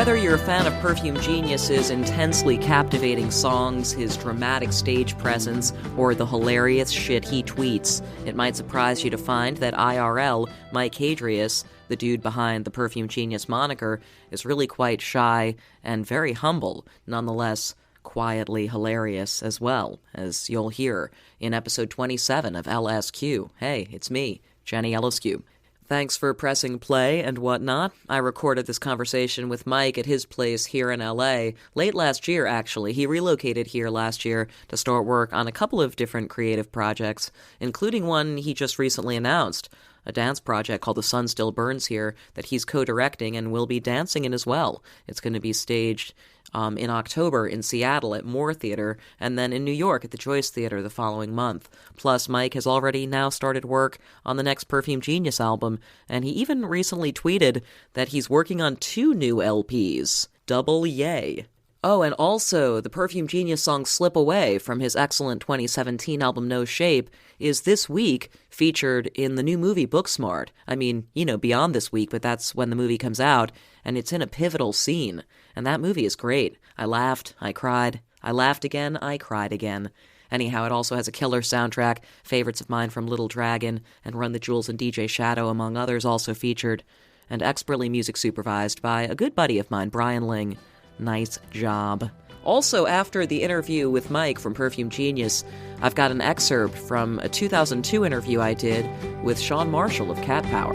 Whether you're a fan of Perfume Genius's intensely captivating songs, his dramatic stage presence, or the hilarious shit he tweets, it might surprise you to find that IRL, Mike Hadreas, the dude behind the Perfume Genius moniker, is really quite shy and very humble, nonetheless quietly hilarious as well, as you'll hear in episode 27 of LSQ. Hey, it's me, Jenny LSQ. Thanks for pressing play and whatnot. I recorded this conversation with Mike at his place here in LA late last year, actually. He relocated here last year to start work on a couple of different creative projects, including one he just recently announced, a dance project called The Sun Still Burns here that he's co-directing and will be dancing in as well. It's going to be staged in October in Seattle at Moore Theater, and then in New York at the Joyce Theater the following month. Plus, Mike has already now started work on the next Perfume Genius album, and he even recently tweeted that he's working on 2 new LPs. Double yay. Oh, and also, the Perfume Genius song Slip Away from his excellent 2017 album No Shape is this week featured in the new movie Booksmart. I mean, beyond this week, but that's when the movie comes out, and it's in a pivotal scene. And that movie is great. I laughed, I cried, I laughed again, I cried again. Anyhow, it also has a killer soundtrack, favorites of mine from Little Dragon, and Run the Jewels and DJ Shadow, among others, also featured, and expertly music supervised by a good buddy of mine, Brian Ling. Nice job. Also, after the interview with Mike from Perfume Genius, I've got an excerpt from a 2002 interview I did with Sean Marshall of Cat Power.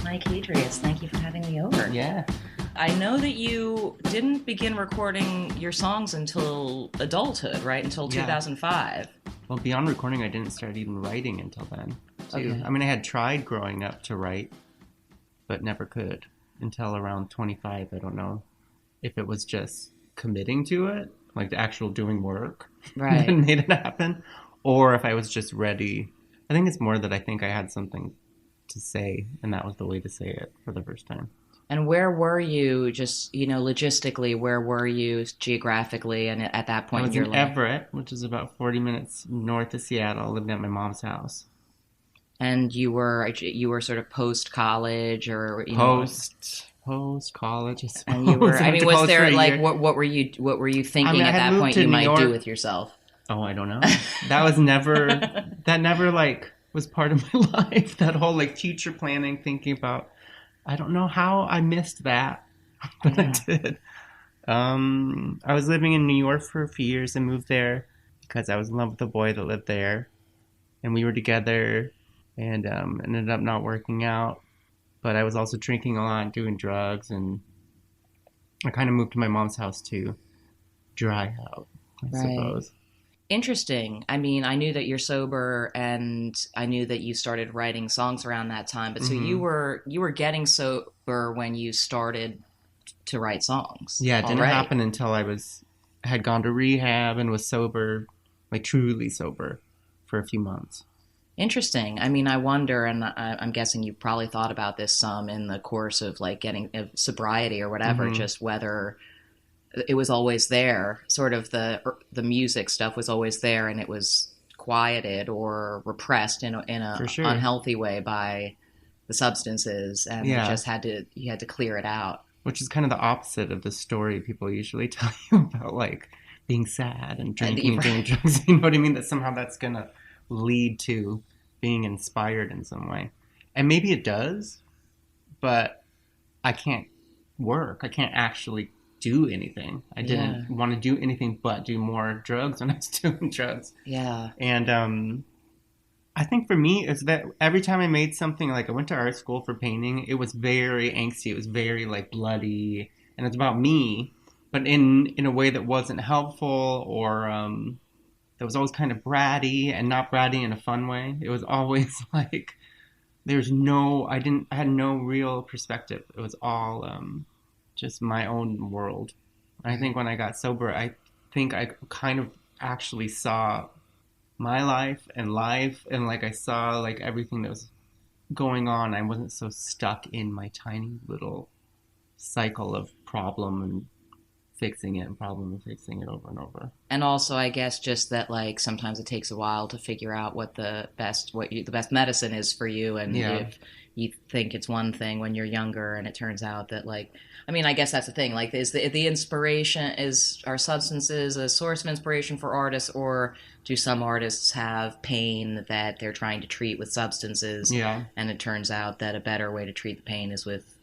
Mike Hadreas, thank you for having me over. Yeah. I know that you didn't begin recording your songs until adulthood, right? Until 2005. Well, beyond recording, I didn't start even writing until then, too. Okay. I mean, I had tried growing up to write, but never could until around 25. I don't know if it was just committing to it, like the actual doing work right. that made it happen, or if I was just ready. I think it's more that I think I had something to say, and that was the way to say it for the first time. And where were you, just, logistically, where were you geographically and at that point in your life? I was in Everett, which is about 40 minutes north of Seattle, living at my mom's house. And you were sort of post-college or, Post-college, I suppose. And you were, was there, like, what were you thinking at that point you might do with yourself? Oh, I don't know. That never, like, was part of my life. That whole, like, future planning, thinking about, I don't know how I missed that, but I did. I was living in New York for a few years and moved there because I was in love with a boy that lived there. And we were together and ended up not working out. But I was also drinking a lot, doing drugs. And I kind of moved to my mom's house to dry out, I suppose. Interesting. I mean, I knew that you're sober, and I knew that you started writing songs around that time. But so you were getting sober when you started to write songs. Yeah, it didn't happen until I had gone to rehab and was sober, like truly sober, for a few months. Interesting. I mean, I wonder, and I'm guessing you probably thought about this some in the course of like getting sobriety or whatever, just whether it was always there, sort of the music stuff was always there, and it was quieted or repressed in a unhealthy way by the substances, and you had to clear it out. Which is kind of the opposite of the story people usually tell you about, like being sad and drinking and doing drugs. You know what I mean? That somehow that's gonna lead to being inspired in some way, and maybe it does, but I can't work. I can't actually do anything. I didn't want to do anything but do more drugs when I was doing drugs. Yeah. And I think for me, it's that every time I made something, like I went to art school for painting, it was very angsty. It was very like bloody, and it's about me, but in a way that wasn't helpful, or that was always kind of bratty, and not bratty in a fun way. It was always like I had no real perspective. It was all just my own world. I think when I got sober, I think I kind of actually saw my life, and like I saw like everything that was going on. I wasn't so stuck in my tiny little cycle of problem and fixing it and problem fixing it over and over. And also, I guess, just that like sometimes it takes a while to figure out what the best medicine is for you, and if you think it's one thing when you're younger, and it turns out that like, I mean, I guess that's the thing. Like, is the inspiration, are substances a source of inspiration for artists, or do some artists have pain that they're trying to treat with substances? Yeah. And it turns out that a better way to treat the pain is with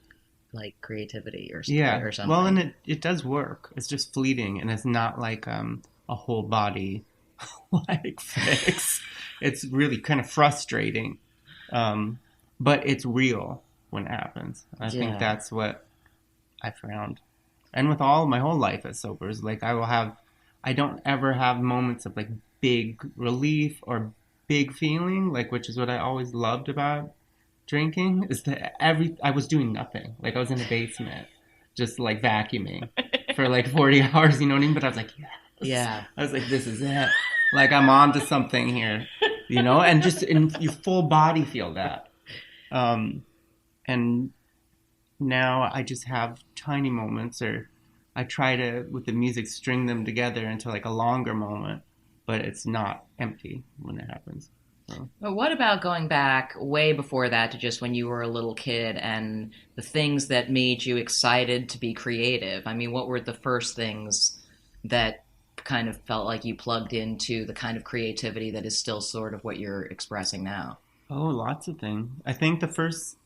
like creativity or something. Well, and it does work. It's just fleeting, and it's not like a whole body like fix. It's really kind of frustrating, but it's real when it happens. I think that's what I found. And with my whole life as sober, is like I don't ever have moments of like big relief or big feeling, like, which is what I always loved about drinking, is that I was doing nothing. Like, I was in the basement just like vacuuming for like 40 hours, you know what I mean? But I was like, yes. Yeah. I was like, this is it. Like, I'm on to something here, you know? And just in your full body feel that. And now I just have tiny moments, or I try to, with the music, string them together into like a longer moment, but it's not empty when it happens. So. But what about going back way before that to just when you were a little kid and the things that made you excited to be creative? I mean, what were the first things that kind of felt like you plugged into the kind of creativity that is still sort of what you're expressing now? Oh, lots of things. I think the first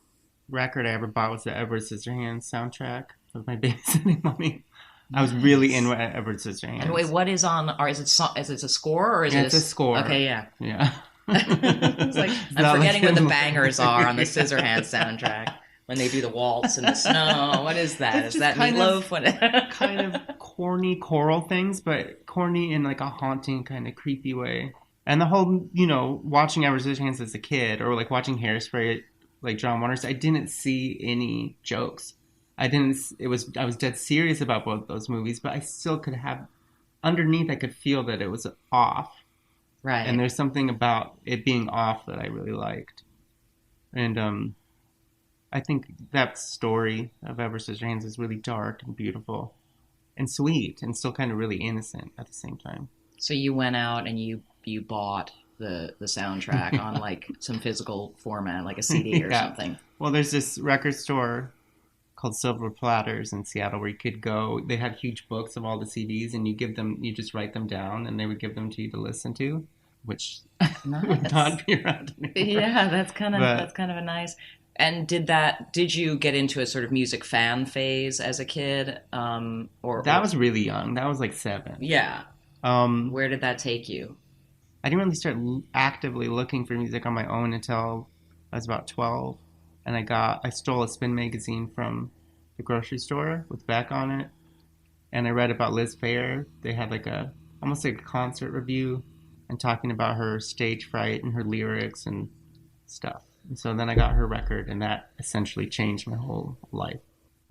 record I ever bought was the Edward Scissorhands soundtrack with my babysitting mommy. I was really into Edward Scissorhands. And wait, what is on? Or is it a score or is it? It's a score. Okay, yeah. Yeah. It's like, I'm forgetting what the bangers are on the Scissorhands soundtrack when they do the waltz in the snow. What is that? Is that Meatloaf? Kind of corny choral things, but corny in like a haunting kind of creepy way. And the whole, you know, watching Edward Scissorhands as a kid, or like watching Hairspray, like John Waters, I didn't see any jokes. I was dead serious about both those movies, but I still could have, underneath I could feel that it was off. Right. And there's something about it being off that I really liked. And I think that story of Edward Scissorhands is really dark and beautiful and sweet and still kind of really innocent at the same time. So you went out and you bought the soundtrack on like some physical format, like a CD or something. Well, there's this record store called Silver Platters in Seattle where you could go. They had huge books of all the CDs, and you just write them down, and they would give them to you to listen to, which would not be around anymore. Yeah, that's kind of a nice. And did you get into a sort of music fan phase as a kid? That was really young. That was like 7. Yeah. Where did that take you? I didn't really start actively looking for music on my own until I was about 12. And I stole a Spin magazine from the grocery store with Beck on it. And I read about Liz Phair. They had almost like a concert review and talking about her stage fright and her lyrics and stuff. And so then I got her record, and that essentially changed my whole life.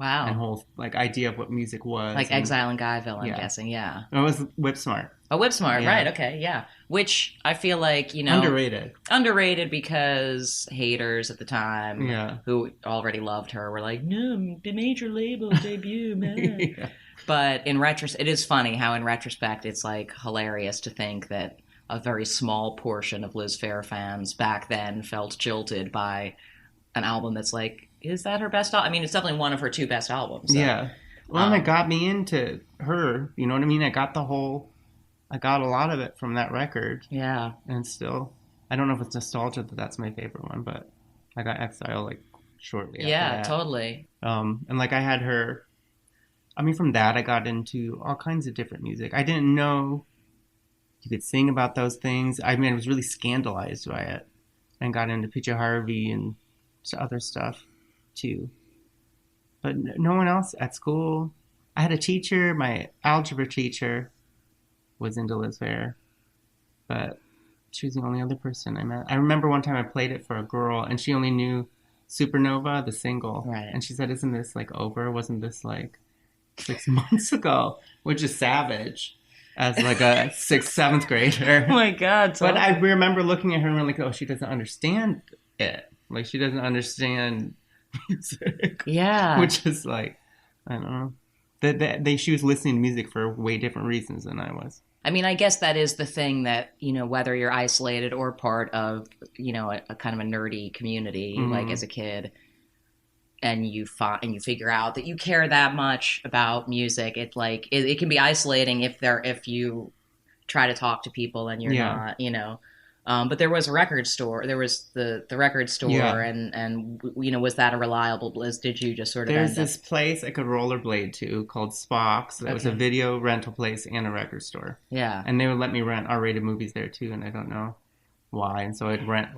Wow. And whole idea of what music was. Like Exile in Guyville, I'm guessing, yeah. It was Whip Smart. Oh, Whip Smart, right, okay, yeah. Which I feel like, Underrated. Underrated because haters at the time who already loved her were like, no, the major label debut, man. Yeah. But in retrospect, it is funny how in retrospect it's like hilarious to think that a very small portion of Liz Phair fans back then felt jilted by an album that's like, is that her best album? I mean, it's definitely one of her 2 best albums. So. Yeah. Well, and it got me into her. You know what I mean? I got a lot of it from that record. Yeah. And still, I don't know if it's nostalgia that that's my favorite one, but I got Exile shortly after that. Yeah, totally. And I had her, from that I got into all kinds of different music. I didn't know you could sing about those things. I was really scandalized by it, and got into PJ Harvey and other stuff too. But no one else at school. I had a teacher, my algebra teacher was into Liz Phair, but she was the only other person I met. I remember one time I played it for a girl, and she only knew Supernova, the single. Right. And she said, isn't this over? Wasn't this 6 months ago? Which is savage. As a 6th, 7th grader. Oh my God. But I remember looking at her and oh, she doesn't understand it. She doesn't understand music. Yeah. Which is I don't know. she was listening to music for way different reasons than I was. I mean, I guess that is the thing that, whether you're isolated or part of, a kind of a nerdy community, like as a kid, and you figure out that you care that much about music, it can be isolating if you try to talk to people and you're not, but there was a record store. There was the record store, and was that a reliable bliss? Did you just sort of? There's this place I could rollerblade to called Spock's. That was a video rental place and a record store. Yeah, and they would let me rent R-rated movies there too, and I don't know why. And so I'd rent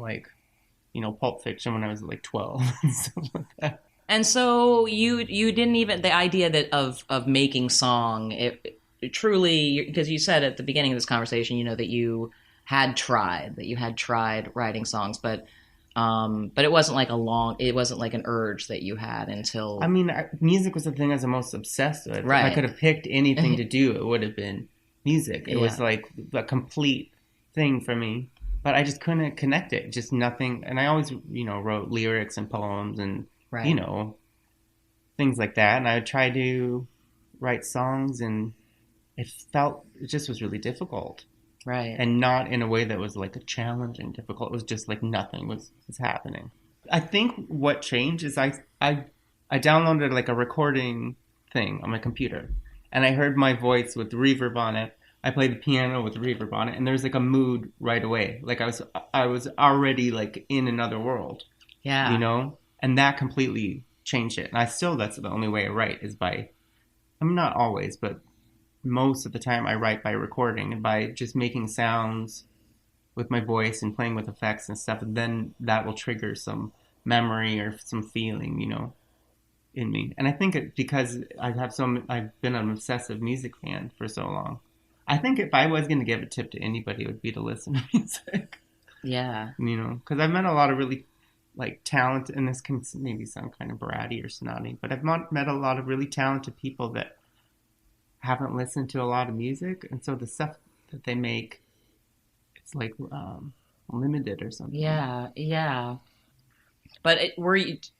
Pulp Fiction when I was 12 and stuff like that. And so you didn't even the idea that of making song it truly, because you said at the beginning of this conversation, that you had tried writing songs, but it wasn't it wasn't like an urge that you had until. I mean, music was the thing I was the most obsessed with. Right. If I could have picked anything to do, it would have been music. It was like a complete thing for me, but I just couldn't connect it. Just nothing. And I always, wrote lyrics and poems and, things like that. And I would try to write songs, and it just was really difficult. Right. And not in a way that was like a challenging, difficult. It was just like nothing was happening. I think what changed is I downloaded like a recording thing on my computer, and I heard my voice with reverb on it. I played the piano with reverb on it, and there's like a mood right away. Like I was already like in another world. Yeah. And that completely changed it. And that's the only way I write is by, not always, but most of the time I write by recording and by just making sounds with my voice and playing with effects and stuff. And then that will trigger some memory or some feeling, in me. And I think because I've been an obsessive music fan for so long. I think if I was going to give a tip to anybody, it would be to listen to music. Yeah. Because I've met a lot of really talented, and this can maybe sound kind of bratty or snotty, but I've met a lot of really talented people that haven't listened to a lot of music, and so the stuff that they make, it's limited or something. Yeah. But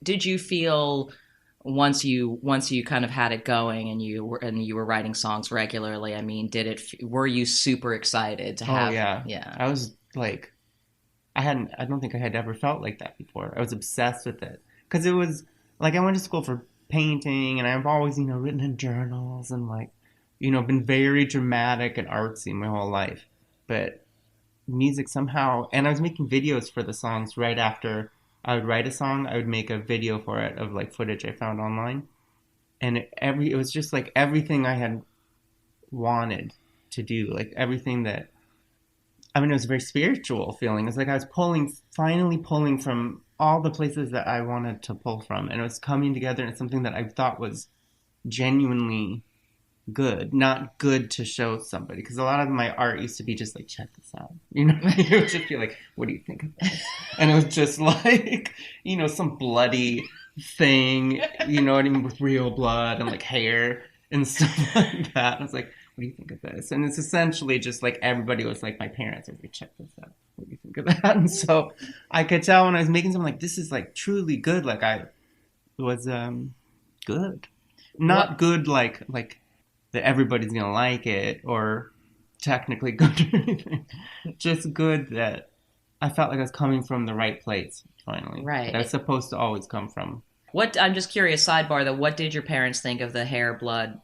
did you feel once you kind of had it going and you were writing songs regularly? I mean, were you super excited to have? Oh yeah. I was I don't think I had ever felt like that before. I was obsessed with it because it was I went to school for painting, and I've always written in journals and been very dramatic and artsy my whole life. But music somehow, and I was making videos for the songs right after I would write a song. I would make a video for it of footage I found online, and it was just everything I had wanted to do, everything that. It was a very spiritual feeling. It's I was finally pulling from all the places that I wanted to pull from, and it was coming together in something that I thought was genuinely good, not good to show somebody. Because a lot of my art used to be just check this out. It would just be what do you think of this? And it was just some bloody thing, what I mean, with real blood and hair and stuff like that. And I was what do you think of this? And it's essentially just everybody was my parents. I was check this out. What do you think of that? And so I could tell when I was making something this is truly good. I was good. Not good that everybody's going to like it or technically good or anything. Just good that I felt I was coming from the right place, finally. Right. That I was supposed to always come from. I'm just curious, sidebar though, what did your parents think of the hair, blood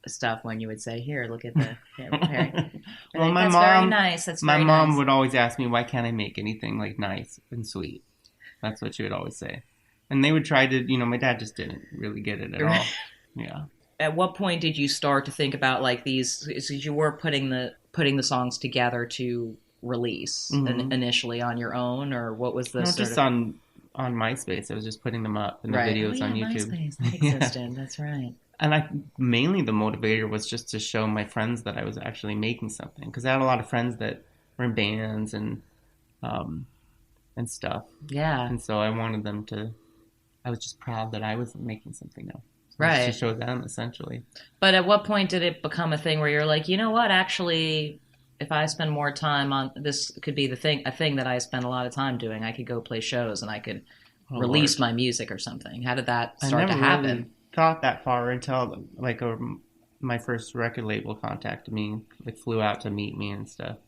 stuff when you would say, here, look at the hair? Well, that's very nice. My mom would always ask me, why can't I make anything nice and sweet? That's what she would always say. And they would try to, my dad just didn't really get it at all. Yeah. At what point did you start to think about these, so you were putting the songs together to release initially on your own, or what was the on MySpace. I was just putting them up and the videos on YouTube. MySpace, that existed. That's right. And mainly the motivator was just to show my friends that I was actually making something, because I had a lot of friends that were in bands and stuff. Yeah. And so I wanted them to. I was just proud that I was making something now. Right. To show them, essentially. But at what point did it become a thing where you're you know what? Actually, if I spend more time on this, could be a thing that I spend a lot of time doing. I could go play shows and I could release my music or something. How did that start to happen? Really thought that far until my first record label contacted me, like flew out to meet me and stuff.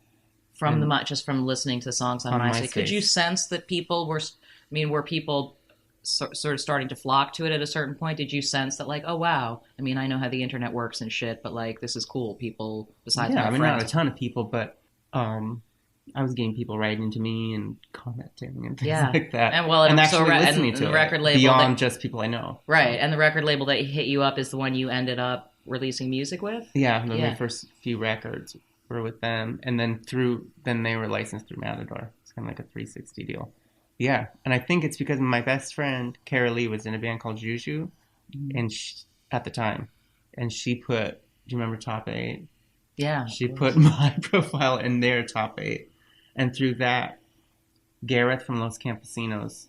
From just from listening to the songs on MySpace. Could you sense that people were people sort of starting to flock to it at a certain point? Did you sense that, like, oh wow, I mean, I know how the internet works and shit, but like, this is cool. People besides my friends. not a ton of people, but I was getting people writing to me and commenting and things like that. And actually listening to the record label beyond just people I know. Right, and the record label that hit you up is the one you ended up releasing music with? Yeah, my first few records were with them, and then they were licensed through Matador. It's kind of like a 360 deal. Yeah, and I think it's because my best friend Cara Lee was in a band called Juju, and at the time, and she put. Do you remember Top 8? Yeah, she put my profile in their Top 8, and through that, Gareth from Los Campesinos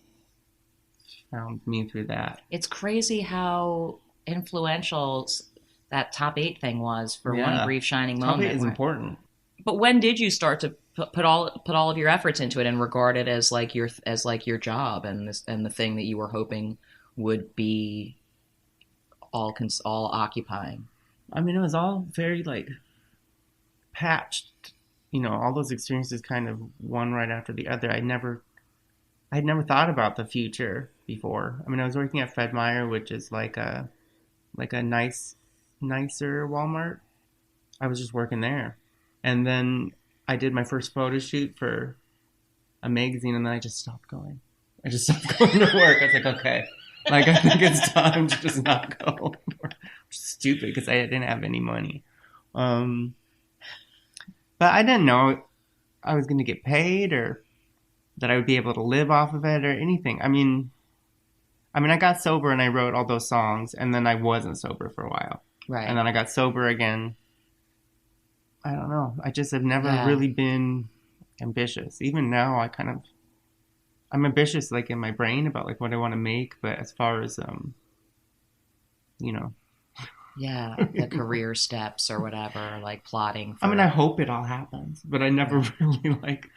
found me through that. It's crazy how influential that Top 8 thing was for one brief shining moment. Top 8 is important. But when did you start to put all of your efforts into it and regard it as like your job and the thing that you were hoping would be all occupying? I mean, it was all very like patched. You know, all those experiences kind of one right after the other. I'd never thought about the future before. I mean, I was working at Fred Meyer, which is like a nicer Walmart. I was just working there. And then I did my first photo shoot for a magazine, and then I just stopped going. I just stopped going to work. I was like, okay. Like, I think it's time to just not go. Which is stupid, because I didn't have any money. But I didn't know I was going to get paid or that I would be able to live off of it or anything. I mean, I got sober and I wrote all those songs, and then I wasn't sober for a while. Right. And then I got sober again. I don't know. I just have never really been ambitious. Even now, I'm ambitious, like, in my brain about, like, what I want to make. But as far as, you know. Yeah, the career steps or whatever, like plotting. I mean, I hope it all happens. But I never really, like,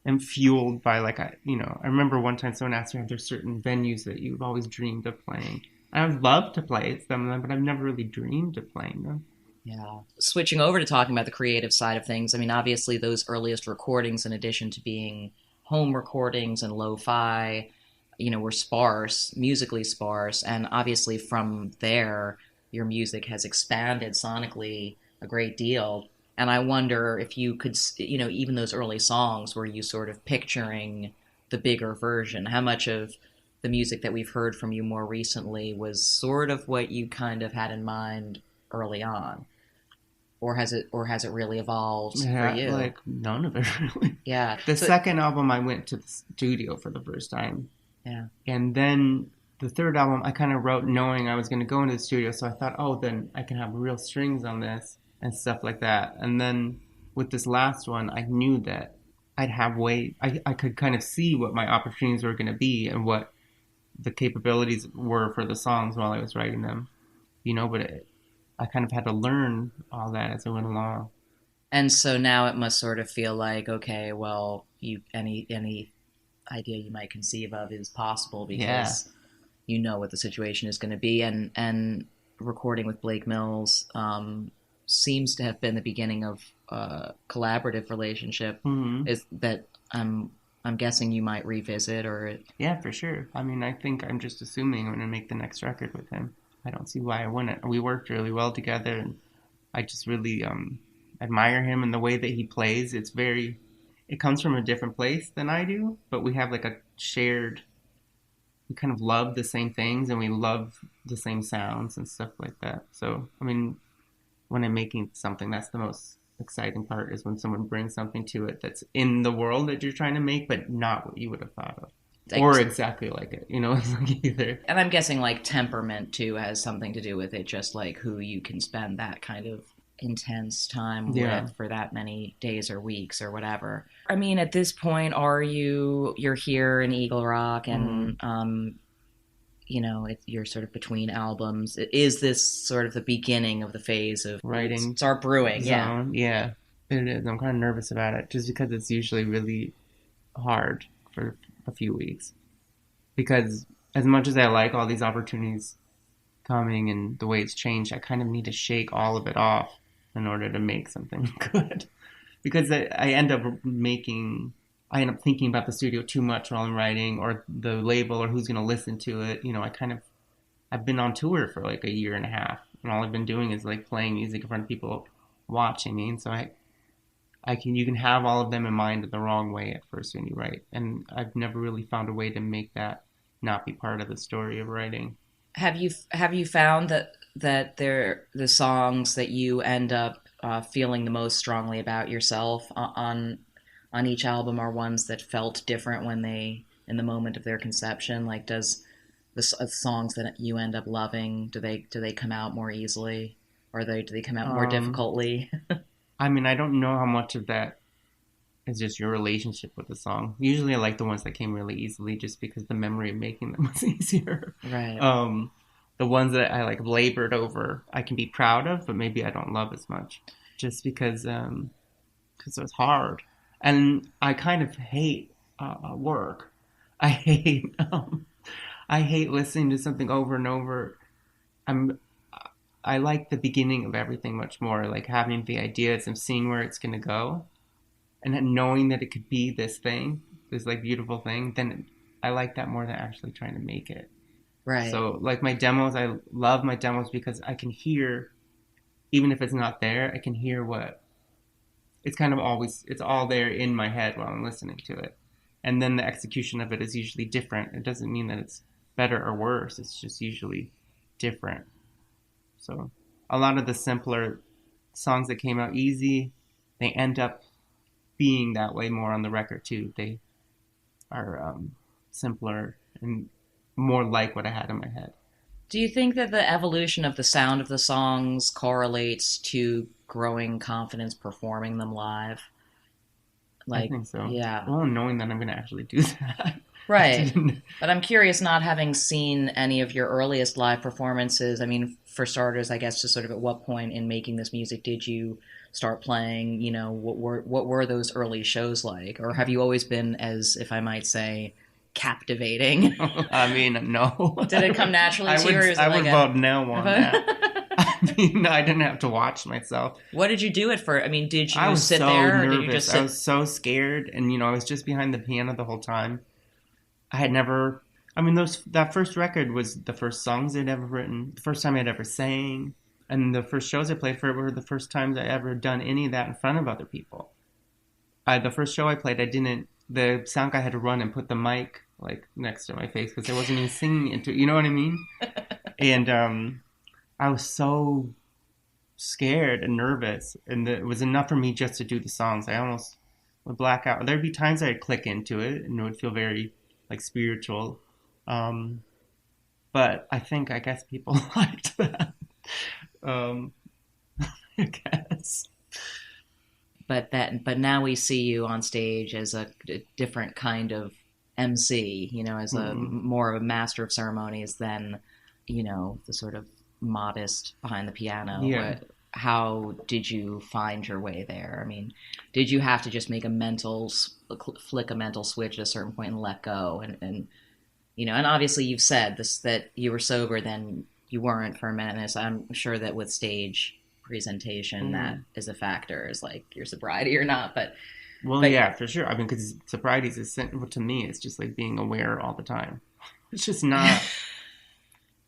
am fueled by, like, I remember one time someone asked me if there's certain venues that you've always dreamed of playing. I would love to play some of them, but I've never really dreamed of playing them. Yeah. Switching over to talking about the creative side of things, I mean, obviously those earliest recordings, in addition to being home recordings and lo-fi, were sparse, musically sparse. And obviously from there, your music has expanded sonically a great deal. And I wonder if you could, even those early songs, were you sort of picturing the bigger version? How much of the music that we've heard from you more recently was sort of what you kind of had in mind early on? Or has it really evolved for you? Like, none of it really. Yeah. The second album, I went to the studio for the first time. Yeah. And then the third album, I kind of wrote knowing I was going to go into the studio. So I thought, oh, then I can have real strings on this and stuff like that. And then with this last one, I knew that I'd have I could kind of see what my opportunities were going to be and what the capabilities were for the songs while I was writing them. But I kind of had to learn all that as I went along. And so now it must sort of feel like, okay, well, any idea you might conceive of is possible because you know what the situation is going to be. And recording with Blake Mills seems to have been the beginning of a collaborative relationship. Mm-hmm. Is that I'm guessing you might revisit or... Yeah, for sure. I mean, I think I'm just assuming I'm going to make the next record with him. I don't see why I wouldn't. We worked really well together, and I just really admire him and the way that he plays. It comes from a different place than I do, but we have like a shared, we kind of love the same things and we love the same sounds and stuff like that. So, I mean, when I'm making something, that's the most exciting part, is when someone brings something to it that's in the world that you're trying to make, but not what you would have thought of. Or exactly like it, it's like either. And I'm guessing like temperament too has something to do with it, just like who you can spend that kind of intense time with for that many days or weeks or whatever. I mean, at this point, you're here in Eagle Rock and, you're sort of between albums. Is this sort of the beginning of the phase of writing? Start brewing, zone. Yeah, it is. I'm kind of nervous about it just because it's usually really hard for a few weeks, because as much as I like all these opportunities coming and the way it's changed, I kind of need to shake all of it off in order to make something good. Because I end up thinking about the studio too much while I'm writing, or the label, or who's going to listen to it. I've been on tour for like a year and a half, and all I've been doing is like playing music in front of people watching me. And so you can have all of them in mind the wrong way at first when you write. And I've never really found a way to make that not be part of the story of writing. Have you found that the songs that you end up feeling the most strongly about yourself on each album are ones that felt different when in the moment of their conception? Like, does the songs that you end up loving, do they come out more easily, or do they come out more difficultly? I mean, I don't know how much of that is just your relationship with the song. Usually I like the ones that came really easily just because the memory of making them was easier. Right. The ones that I like labored over, I can be proud of, but maybe I don't love as much just because it was hard. And I kind of hate work. I hate listening to something over and over. I like the beginning of everything much more, like having the ideas and seeing where it's going to go, and then knowing that it could be this thing, this like beautiful thing. Then I like that more than actually trying to make it. Right. So like my demos, I love my demos because I can hear, even if it's not there, I can hear it's all there in my head while I'm listening to it. And then the execution of it is usually different. It doesn't mean that it's better or worse. It's just usually different. So a lot of the simpler songs that came out easy, they end up being that way more on the record too. They are simpler and more like what I had in my head. Do you think that the evolution of the sound of the songs correlates to growing confidence performing them live? I think so. Yeah. Well, knowing that I'm going to actually do that. Right. But I'm curious, not having seen any of your earliest live performances. I mean, for starters, I guess just sort of at what point in making this music did you start playing? What were those early shows like? Or have you always been, as if I might say, captivating? I mean, no. Did it come naturally to you? Or I would vote no on that. I mean, I didn't have to watch myself. What did you do it for? I mean, did you sit so there? Nervous. Or did you just sit? I was so scared, and I was just behind the piano the whole time. I had never. I mean, that first record was the first songs I'd ever written, the first time I'd ever sang, and the first shows I played for it were the first times I ever done any of that in front of other people. The first show I played, the sound guy had to run and put the mic like next to my face because I wasn't even singing into it. You know what I mean? And I was so scared and nervous, and it was enough for me just to do the songs. I almost would black out. There'd be times I'd click into it, and it would feel very like spiritual. But I guess people liked that. I guess. But now we see you on stage as a different kind of MC, as a more of a master of ceremonies than, the sort of modest behind the piano. Yeah. How did you find your way there? I mean, did you have to just make flick a mental switch at a certain point and let go? And obviously you've said this, that you were sober, then you weren't for a minute. And so I'm sure that with stage presentation, that is a factor, is like your sobriety or not. But yeah, for sure. I mean, because sobriety is, to me, it's just like being aware all the time. It's just not,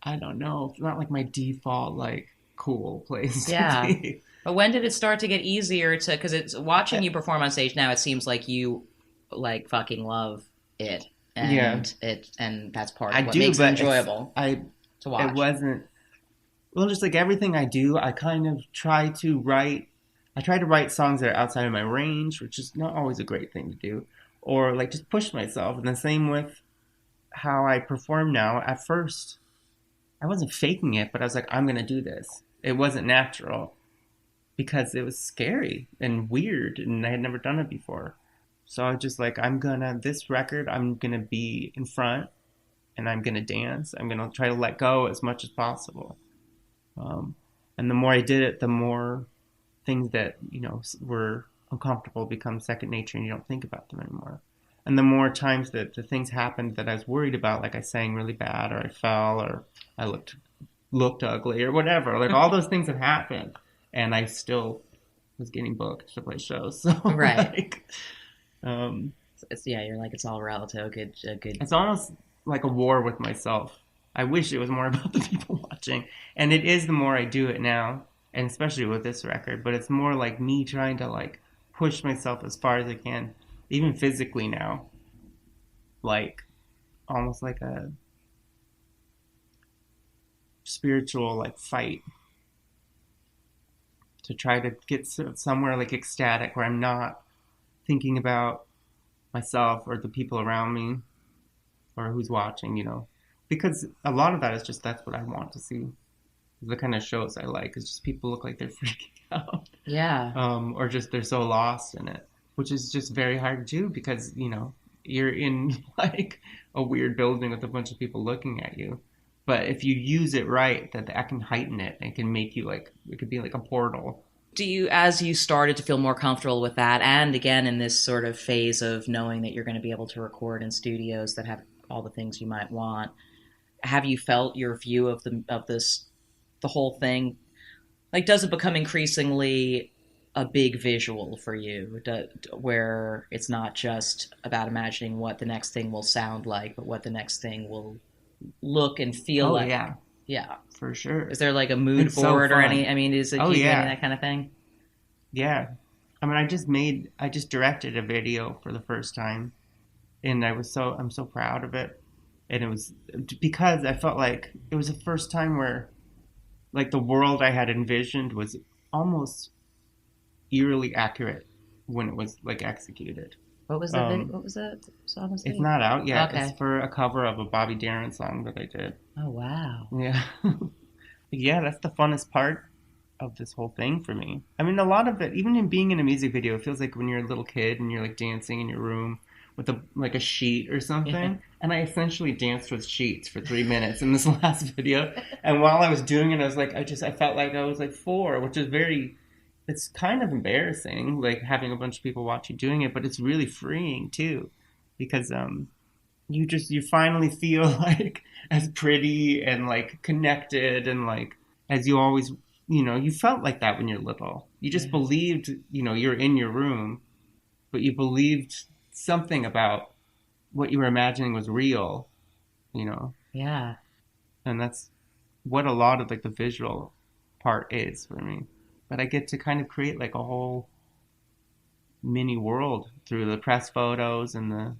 I don't know. It's not like my default, like, cool place to be. But when did it start to get easier to, because it's watching you perform on stage now, it seems like you like fucking love it. And and that's part of what makes it enjoyable to watch. It wasn't, well, just like everything I do, I kind of try to write songs that are outside of my range, which is not always a great thing to do, or like just push myself. And the same with how I perform now. At first, I wasn't faking it, but I was like, I'm going to do this. It wasn't natural because it was scary and weird, and I had never done it before. So I was just like, this record, I'm going to be in front, and I'm going to dance. I'm going to try to let go as much as possible. And the more I did it, the more things that, were uncomfortable become second nature, and you don't think about them anymore. And the more times that the things happened that I was worried about, like I sang really bad, or I fell, or I looked looked ugly or whatever. Like all those things have happened, and I still was getting booked to play shows. So Right. like, You're like, it's all relative. Good. it's almost like a war with myself. I wish it was more about the people watching, and it is the more I do it now, and especially with this record. But it's more like me trying to like push myself as far as I can, even physically now. Like almost like a spiritual like fight to try to get somewhere like ecstatic where I'm not thinking about myself or the people around me or who's watching, because a lot of that is just that's what I want to see. The kind of shows I like is just people look like they're freaking out, Yeah. or just they're so lost in it, which is just very hard to do because you're in like a weird building with a bunch of people looking at you. But if you use it right, that can heighten it and can make you like, it could be like a portal. Do you, as you started to feel more comfortable with that, and again in this sort of phase of knowing that you're going to be able to record in studios that have all the things you might want, have you felt your view of the whole thing, like, does it become increasingly a big visual for you, where it's not just about imagining what the next thing will sound like, but what the next thing will look and feel like? Yeah, for sure. Is there like a mood board or any? I mean, is it any that kind of thing? Yeah, I mean, I just directed a video for the first time, and I'm so proud of it, and it was because I felt like it was the first time where, like, the world I had envisioned was almost eerily accurate when it was like executed. What was the video? What was that song? It's not out yet. Okay. It's for a cover of a Bobby Darin song that I did. Oh, wow. Yeah. Yeah, that's the funnest part of this whole thing for me. I mean, a lot of it, even in being in a music video, it feels like when you're a little kid and you're like dancing in your room with a sheet or something. Yeah. And I essentially danced with sheets for 3 minutes in this last video. And while I was doing it, I was like, I felt like I was like 4, which is it's kind of embarrassing, like having a bunch of people watch you doing it, but it's really freeing too, because you finally feel like as pretty and like connected and like as you always, you felt like that when you're little. You just believed, you're in your room, but you believed something about what you were imagining was real, Yeah. And that's what a lot of like the visual part is for me. But I get to kind of create like a whole mini world through the press photos and the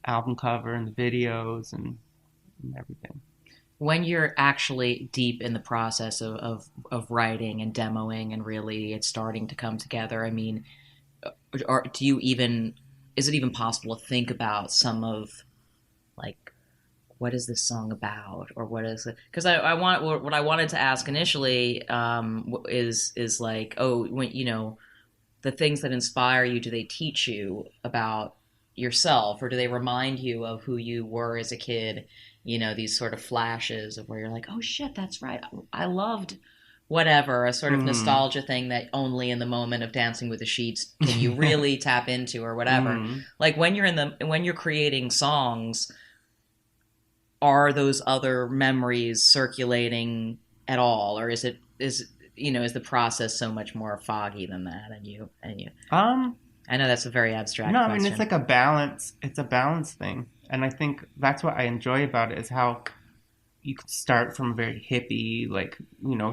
album cover and the videos and everything. When you're actually deep in the process of writing and demoing and really it's starting to come together, I mean, or is it even possible to think about some of, like, what is this song about, or what is it? Because what I wanted to ask initially is like, when the things that inspire you, do they teach you about yourself, or do they remind you of who you were as a kid? These sort of flashes of where you're like, oh shit, that's right, I loved whatever, a sort of nostalgia thing that only in the moment of Dancing with the Sheets can you really tap into, or whatever. Like when you're creating songs, are those other memories circulating at all, or is the process so much more foggy than that? And you I know that's a very abstract question. I mean, it's like a balance. It's a balance thing, and I think that's what I enjoy about it, is how you could start from very hippie, like,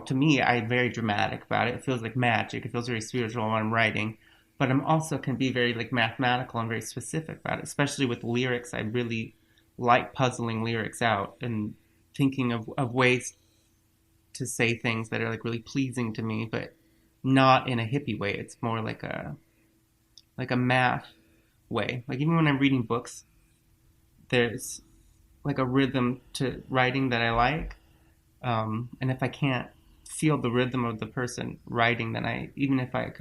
to me, I'm very dramatic about it. It feels like magic. It feels very spiritual when I'm writing, but I'm also can be very like mathematical and very specific about it, especially with lyrics. I really like puzzling lyrics out and thinking of ways to say things that are like really pleasing to me, but not in a hippie way. It's more like a math way. Like even when I'm reading books, there's like a rhythm to writing that I like. And if I can't feel the rhythm of the person writing, then even if I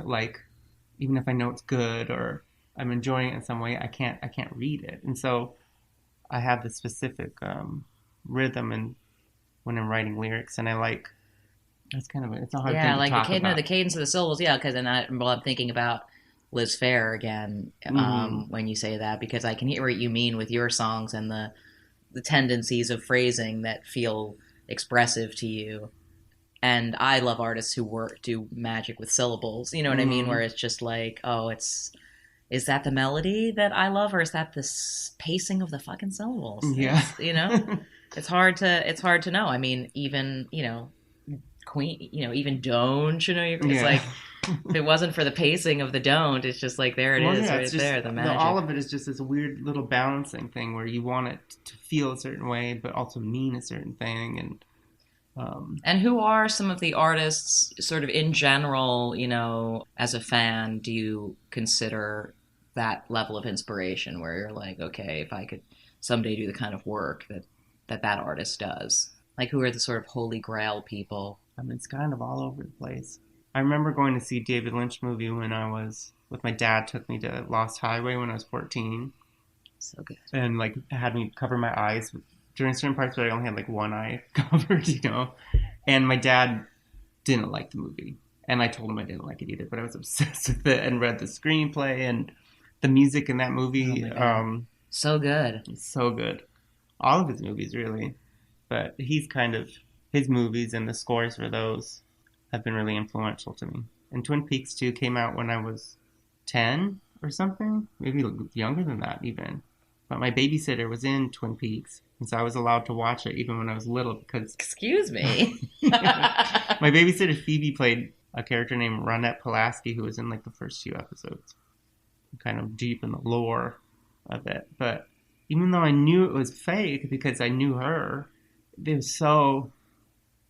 know it's good or I'm enjoying it in some way, I can't read it. And so I have this specific rhythm and when I'm writing lyrics, and I like, it's kind of it's a hard thing to talk about. The cadence of the syllables, because I'm thinking about Liz Phair again when you say that, because I can hear what you mean with your songs and the tendencies of phrasing that feel expressive to you. And I love artists who do magic with syllables. You know what I mean? Where it's just like, oh, is that the melody that I love, or is that the pacing of the fucking syllables? Yeah. You know, it's hard to know. I mean, even, Queen, even don't, it's like, if it wasn't for the pacing of the don't, it's just like, there it is, right there, the magic. All of it is just this weird little balancing thing where you want it to feel a certain way, but also mean a certain thing. And who are some of the artists, sort of in general, as a fan, do you consider that level of inspiration where you're like, okay, if I could someday do the kind of work that artist does? Like, who are the sort of holy grail people? I mean, it's kind of all over the place. I remember going to see David Lynch movie when I was with my dad. Took me to Lost Highway when I was 14. So good. And like had me cover my eyes during certain parts, but I only had like one eye covered, And my dad didn't like the movie, and I told him I didn't like it either. But I was obsessed with it and read the screenplay and the music in that movie. So good. So good. All of his movies, really. But his movies and the scores for those have been really influential to me. And Twin Peaks 2 came out when I was 10 or something. Maybe younger than that even. But my babysitter was in Twin Peaks. And so I was allowed to watch it even when I was little because... Excuse me. My babysitter Phoebe played a character named Ronette Pulaski who was in like the first few episodes. Kind of deep in the lore of it. But even though I knew it was fake because I knew her, it was so...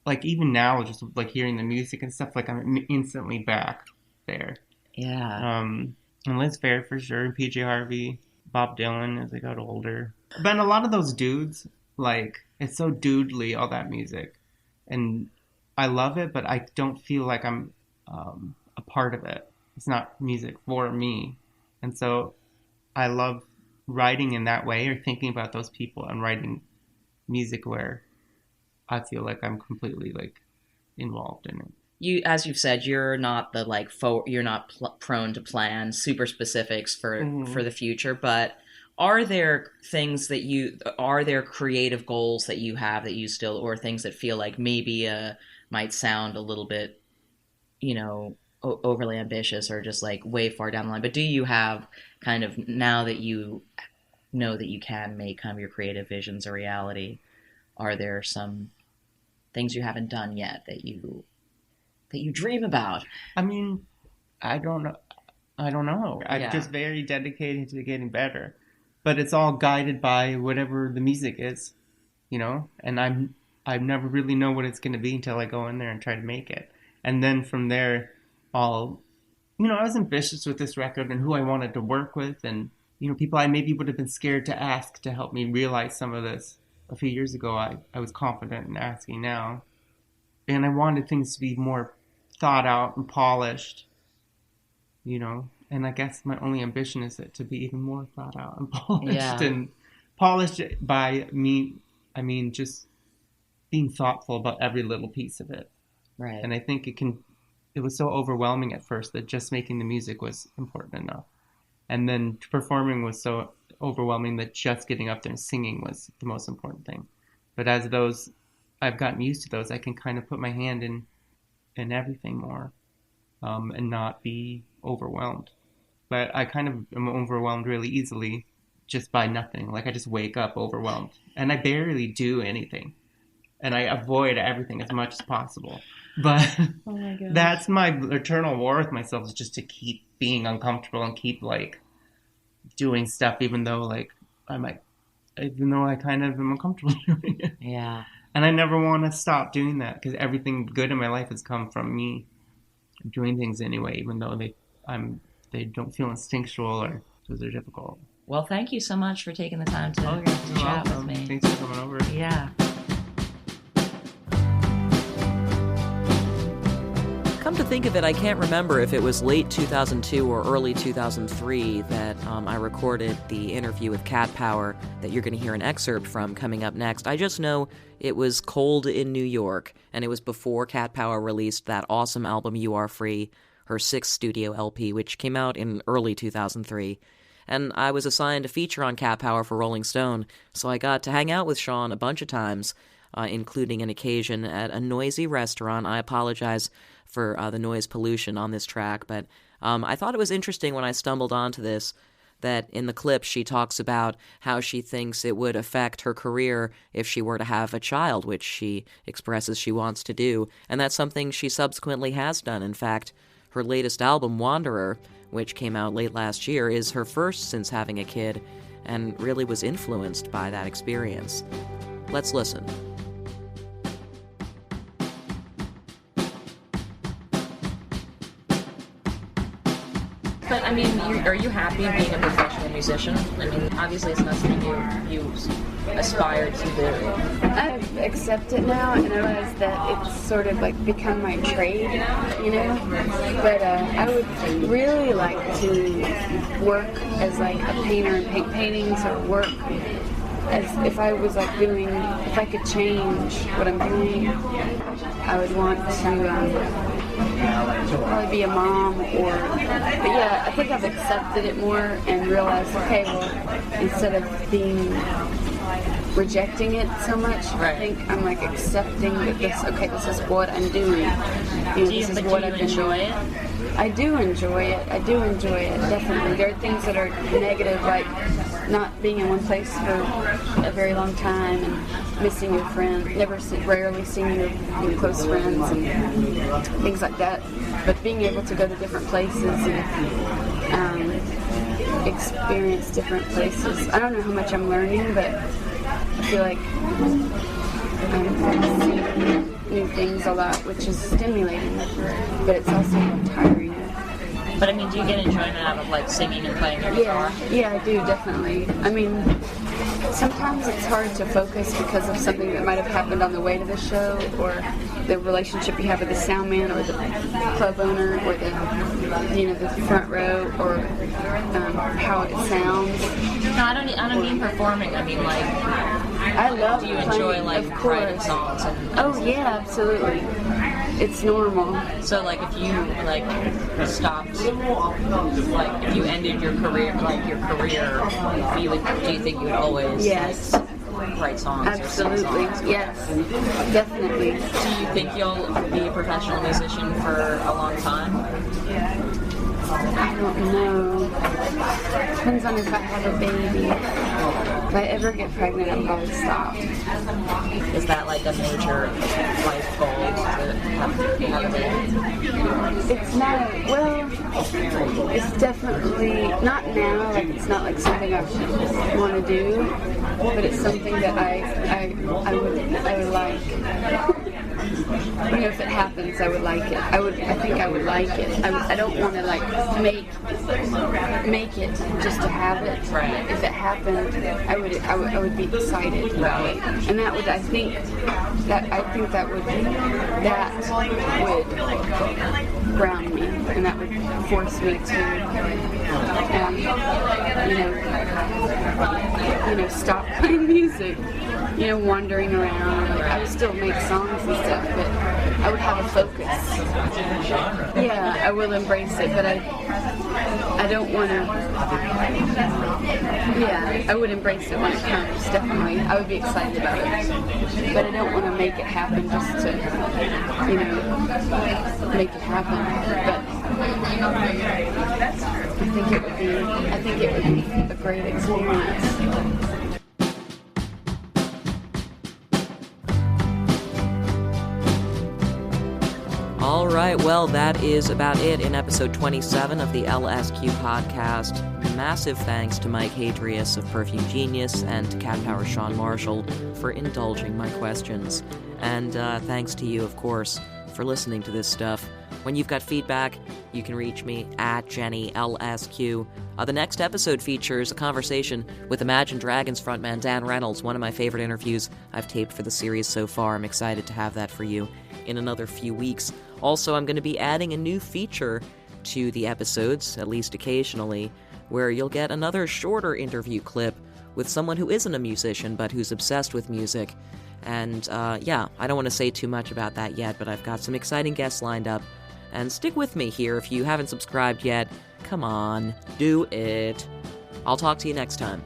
Like, even now, just, like, hearing the music and stuff, like, I'm instantly back there. Yeah. And Liz Phair, for sure, PJ Harvey, Bob Dylan as I got older. But a lot of those dudes, like, it's so dudely, all that music. And I love it, but I don't feel like I'm a part of it. It's not music for me. And so I love writing in that way, or thinking about those people and writing music where I feel like I'm completely like involved in it. As you've said, you're not the like you're not prone to plan super specifics for the future. But are there things are there creative goals that you have that you still, or things that feel like maybe might sound a little bit, overly ambitious or just like way far down the line? But do you have kind of, now that you know that you can make kind of your creative visions a reality, are there some things you haven't done yet that you dream about? I mean, I don't know. I'm just very dedicated to getting better, but it's all guided by whatever the music is, and I never really know what it's going to be until I go in there and try to make it. And then from there, I was ambitious with this record and who I wanted to work with, and, people I maybe would have been scared to ask to help me realize some of this. A few years ago, I was confident in asking now. And I wanted things to be more thought out and polished, And I guess my only ambition is to be even more thought out and polished. Yeah. And polished by me, I mean, just being thoughtful about every little piece of it. Right. And I think it was so overwhelming at first that just making the music was important enough. And then performing was so overwhelming that just getting up there and singing was the most important thing. But as I've gotten used to those, I can kind of put my hand in everything more, and not be overwhelmed. But I kind of am overwhelmed really easily just by nothing. Like, I just wake up overwhelmed and I barely do anything, and I avoid everything as much as possible. But oh my God, that's my eternal war with myself, is just to keep being uncomfortable and keep like doing stuff even though I kind of am uncomfortable doing it. Yeah. And I never want to stop doing that, because everything good in my life has come from me doing things anyway, even though they don't feel instinctual or because they're difficult. Well, thank you so much for taking the time to chat with me. Thanks for coming over. Yeah. Come to think of it, I can't remember if it was late 2002 or early 2003 that I recorded the interview with Cat Power that you're going to hear an excerpt from coming up next. I just know it was cold in New York, and it was before Cat Power released that awesome album You Are Free, her 6th studio LP, which came out in early 2003. And I was assigned a feature on Cat Power for Rolling Stone, so I got to hang out with Sean a bunch of times. including an occasion at a noisy restaurant. I apologize for the noise pollution on this track, but I thought it was interesting when I stumbled onto this, that in the clip she talks about how she thinks it would affect her career if she were to have a child, which she expresses she wants to do, and that's something she subsequently has done. In fact, her latest album, Wanderer, which came out late last year, is her first since having a kid, and really was influenced by that experience. Let's listen. But, I mean, are you happy being a professional musician? I mean, obviously it's not something you aspire to do. I've accepted now and I realize that it's sort of like become my trade, you know? But I would really like to work as like a painter and paint paintings, or work as if I was like doing, if I could change what I'm doing, I would want to probably be a mom, but yeah, I think I've accepted it more and realized, okay, well, instead of being rejecting it so much, right. I think I'm like accepting that this is what I'm doing. You know, this is what I've been enjoy doing. it? I do enjoy it, definitely. There are things that are negative, like not being in one place for a very long time and missing your friend, rarely seeing your close friends and things like that. But being able to go to different places and experience different places. I don't know how much I'm learning, but I feel like I'm seeing new things a lot, which is stimulating, but it's also tiring. But I mean, do you get enjoyment out of like singing and playing your guitar? Yeah, I do, definitely. I mean, sometimes it's hard to focus because of something that might have happened on the way to the show, or the relationship you have with the sound man, or the club owner, or the front row, or how it sounds. No, I don't mean performing. I mean like, I love do you playing, enjoy like of writing course. songs? Oh yeah, absolutely. It's normal. So like if you like stopped, like if you ended your career, do you think you would always Yes. like, write songs? Absolutely. Or sing songs? Yes. Definitely. Do you think you'll be a professional musician for a long time? I don't know. Depends on if I have a baby. If I ever get pregnant, I'll probably stop. Is that like a major life goal to have a baby? It's not, it's definitely, not now, like it's not like something I want to do, but it's something that I would like. If it happens, I would like it. I think I would like it. I don't want to like make it just to have it. Right. If it happened, I would be excited about it, and that would, I think that would ground me, and that would force me to stop playing music, wandering around. I would still make songs and stuff, but I would have a focus. Yeah, I will embrace it, but I don't want to. Yeah, I would embrace it when it comes, definitely. I would be excited about it, but I don't want to make it happen just to, make it happen. But I think it would be a great experience. All right, well, that is about it in episode 27 of the LSQ podcast. Massive thanks to Mike Hadreas of Perfume Genius and to Cat Power Sean Marshall for indulging my questions. And thanks to you, of course, for listening to this stuff. When you've got feedback, you can reach me at JennyLSQ. The next episode features a conversation with Imagine Dragons frontman Dan Reynolds, one of my favorite interviews I've taped for the series so far. I'm excited to have that for you in another few weeks. Also, I'm going to be adding a new feature to the episodes, at least occasionally, where you'll get another shorter interview clip with someone who isn't a musician but who's obsessed with music. And I don't want to say too much about that yet, but I've got some exciting guests lined up. And stick with me here if you haven't subscribed yet. Come on, do it. I'll talk to you next time.